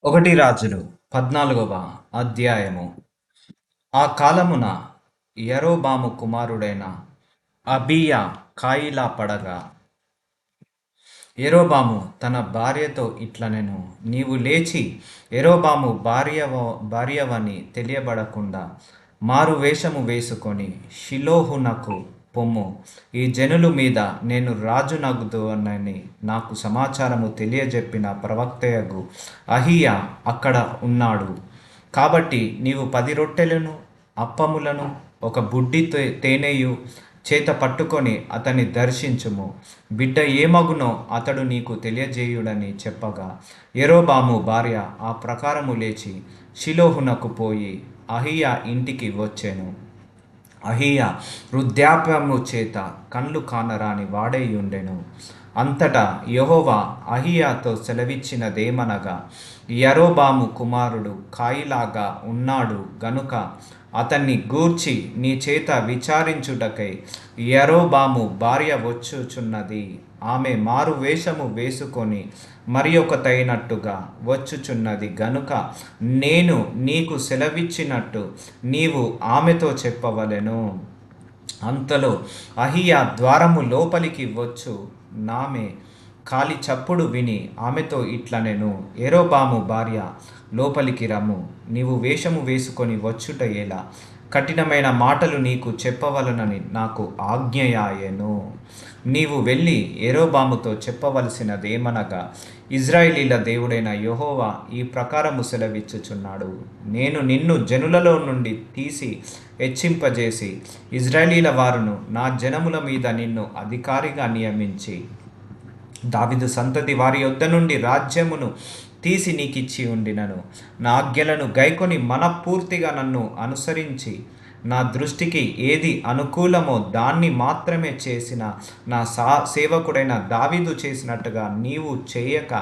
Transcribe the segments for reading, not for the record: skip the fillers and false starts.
ఒకటి రాజులు 14వ అధ్యాయము. ఆ కాలమున యరొబాము కుమారుడైన అబీయా కాయిలా పడగా, యరొబాము తన భార్యతో ఇట్లనెను, నీవు లేచి యరొబాము భార్యవని తెలియబడకుండా మారు వేషము వేసుకొని షిలోహునకు పొమ్ము. ఈ జనుల మీద నేను రాజునగుదునని నాకు సమాచారము తెలియజెప్పిన ప్రవక్తయగు అహియా అక్కడ ఉన్నాడు. కాబట్టి నీవు 10 రొట్టెలను అప్పములను ఒక బుడ్డి తేనెయు చేత పట్టుకొని అతన్ని దర్శించుము. బిడ్డ ఏమగునో అతడు నీకు తెలియజేయుడని చెప్పగా, యరొబాము భార్య ఆ ప్రకారము లేచి షిలోహునకు పోయి అహియా ఇంటికి వచ్చెను. అహియా వృద్ధాప్యము చేత కళ్ళు కానరాని వాడై ఉండెను. అంతటా యెహోవా అహియాతో సెలవిచ్చినదేమనగా, యరొబాము కుమారుడు కాయిలాగా ఉన్నాడు గనుక అతన్ని గూర్చి నీ చేత విచారించుటకై యరొబాము భార్య వచ్చుచున్నది. ఆమె మారు వేషము వేసుకొని మరి ఒకతైనట్టుగా వచ్చుచున్నది గనుక నేను నీకు సెలవిచ్చినట్టు నీవు ఆమెతో చెప్పవలెను. అంతలో అహియా ద్వారము లోపలికి వచ్చు నామె కాలి చప్పుడు విని ఆమెతో ఇట్లనెను, యరొబాము భార్య, లోపలికి రమ్ము. నీవు వేషము వేసుకొని వచ్చుట ఎలా? కఠినమైన మాటలు నీకు చెప్పవలనని నాకు ఆజ్ఞయాయెను. నీవు వెళ్ళి యరొబాముతో చెప్పవలసినదేమనగా, ఇజ్రాయేలీల దేవుడైన యెహోవా ఈ ప్రకారము సెలవిచ్చుచున్నాడు, నేను నిన్ను జనులలో నుండి తీసి హెచ్చింపజేసి ఇజ్రాయేలీల వారును నా జనముల మీద నిన్ను అధికారిగా నియమించి దావీదు సంతతి వారి యొద్ద నుండి రాజ్యమును తీసి నీకిచ్చి ఉండినను. నా ఆజ్ఞలను గైకొని మనపూర్తిగా నన్ను అనుసరించి నా దృష్టికి ఏది అనుకూలమో దాన్ని మాత్రమే చేసిన నా సేవకుడైన దావీదు చేసినట్టుగా నీవు చేయక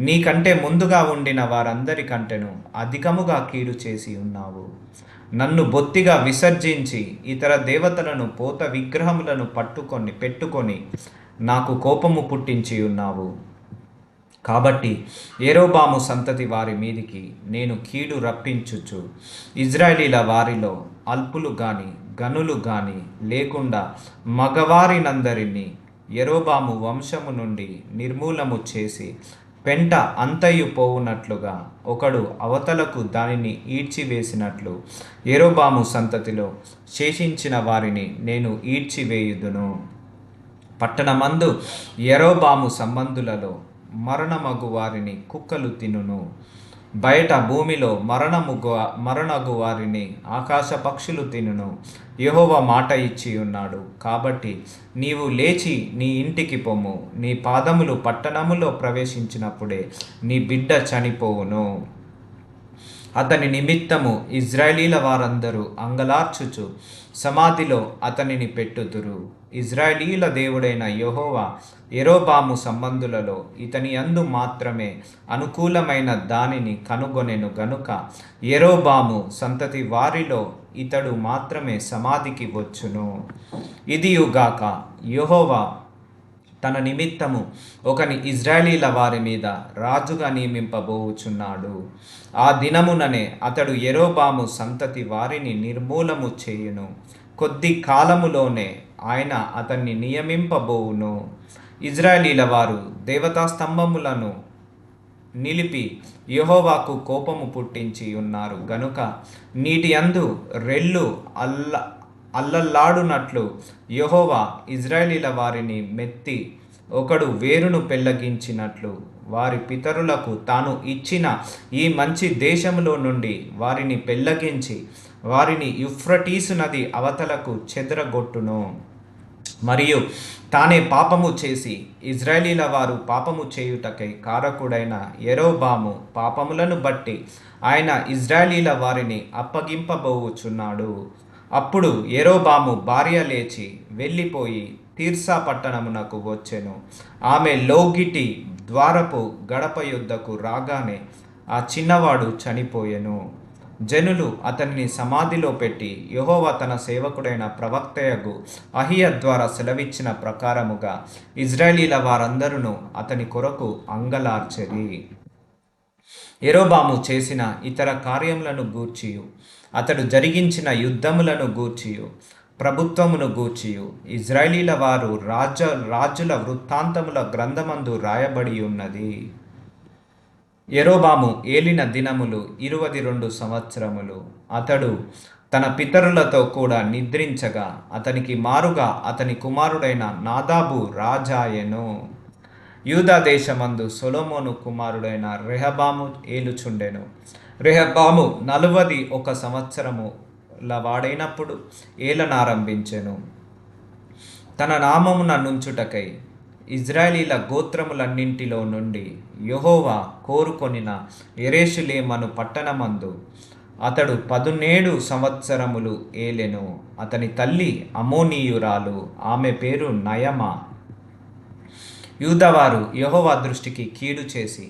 నీకంటే ముందుగా ఉండిన వారందరికంటేను అధికముగా కీడు చేసి ఉన్నావు. నన్ను బొత్తిగా విసర్జించి ఇతర దేవతలను పోత విగ్రహములను పెట్టుకొని నాకు కోపము పుట్టించి ఉన్నావు. కాబట్టి యరొబాము సంతతి వారి మీదికి నేను కీడు రప్పించుచు ఇజ్రాయేలీల వారిలో అల్పులు గాని గనులు గాని లేకుండా మగవారినందరినీ యరొబాము వంశము నుండి నిర్మూలము చేసి పెంట అంతయు పోవునట్లుగా ఒకడు అవతలకు దానిని ఈడ్చివేసినట్లు యరొబాము సంతతిలో శేషించిన వారిని నేను ఈడ్చివేయుదును. పట్టణమందు యరొబాము సంబంధులలో మరణమగు వారిని కుక్కలు తినును. బయట భూమిలో మరణగు వారిని ఆకాశ పక్షులు తినును. యెహోవా మాట ఇచ్చి ఉన్నాడు. కాబట్టి నీవు లేచి నీ ఇంటికి పొమ్ము. నీ పాదములు పట్టణములో ప్రవేశించినప్పుడే నీ బిడ్డ చనిపోవును. అతని నిమిత్తము ఇజ్రాయేలీల వారందరూ అంగలార్చుచు సమాధిలో అతనిని పెట్టుదురు. ఇజ్రాయేలీల దేవుడైన యెహోవా యరొబాము సంబంధులలో ఇతని యందు మాత్రమే అనుకూలమైన దానిని కనుగొనెను గనుక యరొబాము సంతతి వారిలో ఇతడు మాత్రమే సమాధికి వచ్చును. ఇదియుగాక యెహోవా తన నిమిత్తము ఒకని ఇజ్రాయేలీల వారి మీద రాజుగా నియమింపబోచున్నాడు. ఆ దినముననే అతడు యరొబాము సంతతి వారిని నిర్మూలము చేయును. కొద్ది కాలములోనే ఆయన అతన్ని నియమింపబోవును. ఇజ్రాయేలీల వారు దేవతా స్తంభములను నిలిపి యెహోవాకు కోపము పుట్టించి ఉన్నారు గనుక నీటి యందు రెల్లు అల్లల్లాడునట్లు యెహోవా ఇజ్రాయేలీల వారిని మెత్తి ఒకడు వేరును పెళ్లగించినట్లు వారి పితరులకు తాను ఇచ్చిన ఈ మంచి దేశములో నుండి వారిని పెళ్లగించి వారిని యూఫ్రటీసు నది అవతలకు చెదరగొట్టును. మరియు తానే పాపము చేసి ఇజ్రాయేలీల వారు పాపము చేయుటకై కారకుడైన యరొబాము పాపములను బట్టి ఆయన ఇజ్రాయేలీల వారిని అప్పగింపబోచున్నాడు. అప్పుడు యరొబాము భార్య లేచి వెళ్ళిపోయి తీర్సా పట్టణమునకు వచ్చెను. ఆమె లోగిటి ద్వారపు గడప యొద్దకు రాగానే ఆ చిన్నవాడు చనిపోయెను. జనులు అతనిని సమాధిలో పెట్టి యెహోవా తన సేవకుడైన ప్రవక్తయగు అహియా ద్వారా సెలవిచ్చిన ప్రకారముగా ఇజ్రాయేలీల వారందరూ అతని కొరకు అంగలార్చెరి. యెరోబాము చేసిన ఇతర కార్యములను గూర్చియు అతడు జరిగించిన యుద్ధములను గూర్చియు ప్రభుత్వమును గూర్చియు ఇజ్రాయేలీల వారు రాజుల వృత్తాంతముల గ్రంథమందు రాయబడి ఉన్నది. యెరోబాము ఏలిన దినములు 22 సంవత్సరములు. అతడు తన పితరులతో కూడా నిద్రించగా అతనికి మారుగా అతని కుమారుడైన నాదాబు రాజాయెను. యూదా దేశమందు సొలొమోను కుమారుడైన రెహబాము ఏలుచుండెను. రెహబాము 41 సంవత్సరముల వాడైనప్పుడు ఏలనారంభించెను. తన నామమున నుంచుటకై ఇజ్రాయేలీల గోత్రములన్నింటిలో నుండి యెహోవా కోరుకొనిన యెరూషలేము పట్టణమందు అతడు 17 సంవత్సరములు ఏలెను. అతని తల్లి అమ్మోనీయురాలు, ఆమె పేరు నయమా. యూదావారు యెహోవా దృష్టికి కీడు చేసి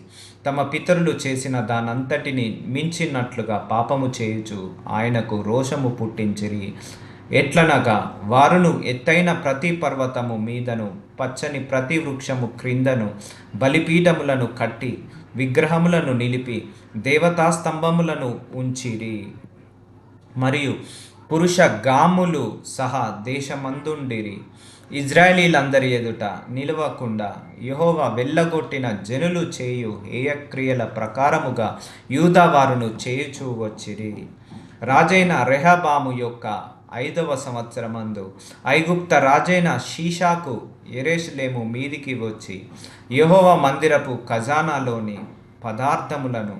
తమ పితరులు చేసిన దానంతటిని మించినట్లుగా పాపము చేయుచు ఆయనకు రోషము పుట్టించిరి. ఎట్లనగా వారును ఎత్తైన ప్రతి పర్వతము మీదను పచ్చని ప్రతి వృక్షము క్రిందను బలిపీఠములను కట్టి విగ్రహములను నిలిపి దేవతాస్తంభములను ఉంచిరి. మరియు పురుష గాములు సహా దేశమందుండిరి. ఇజ్రాయేలీలందరి ఎదుట నిలవకుండా యెహోవా వెళ్ళగొట్టిన జనులు చేయు హేయక్రియల ప్రకారముగా యూదా వారును చేయుచూ వచ్చిరి. రాజైన రెహబాము యొక్క 5వ సంవత్సరమందు ఐగుప్త రాజైన షీషాకు యెరూషలేము మీదికి వచ్చి యెహోవా మందిరపు ఖజానాలోని పదార్థములను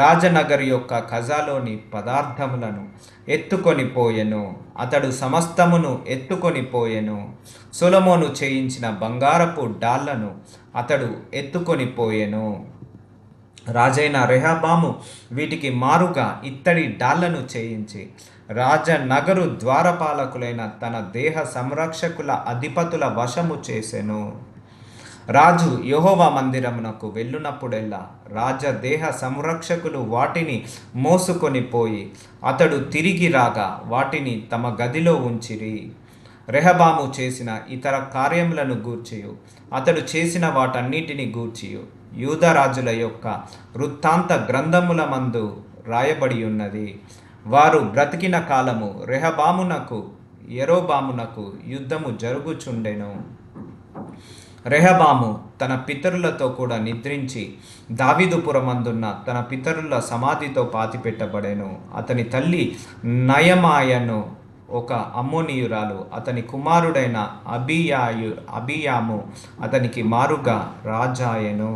రాజనగర్ యొక్క ఖజాలోని పదార్థములను ఎత్తుకొని పోయెను. అతడు సమస్తమును ఎత్తుకొని పోయెను. సొలొమోను చేయించిన బంగారపు డాళ్లను అతడు ఎత్తుకొని పోయెను. రాజైన రెహబాము వీటికి మారుగా ఇత్తడి డాళ్లను చేయించి రాజనగరు ద్వారపాలకులైన తన దేహ సంరక్షకుల అధిపతుల వశము చేసెను. రాజు యెహోవా మందిరమునకు వెళ్ళునప్పుడెల్లా రాజదేహ సంరక్షకులు వాటిని మోసుకొని పోయి అతడు తిరిగి రాగా వాటిని తమ గదిలో ఉంచిరి. రెహబాము చేసిన ఇతర కార్యములను గూర్చియు అతడు చేసిన వాటన్నిటిని గూర్చియు యూదా రాజుల యొక్క వృత్తాంత గ్రంథముల మందు రాయబడి ఉన్నది. వారు బ్రతికిన కాలము రెహబామునకు యెరోబామునకు యుద్ధము జరుగుచుండెను. రెహబాము తన పితరులతో కూడా నిద్రించి దావీదుపురమందున్న తన పితరుల సమాధితో పాతిపెట్టబడెను. అతని తల్లి నయమాయను ఒక అమ్మోనీయురాలు. అతని కుమారుడైన అబియాము అతనికి మారుగా రాజాయెను.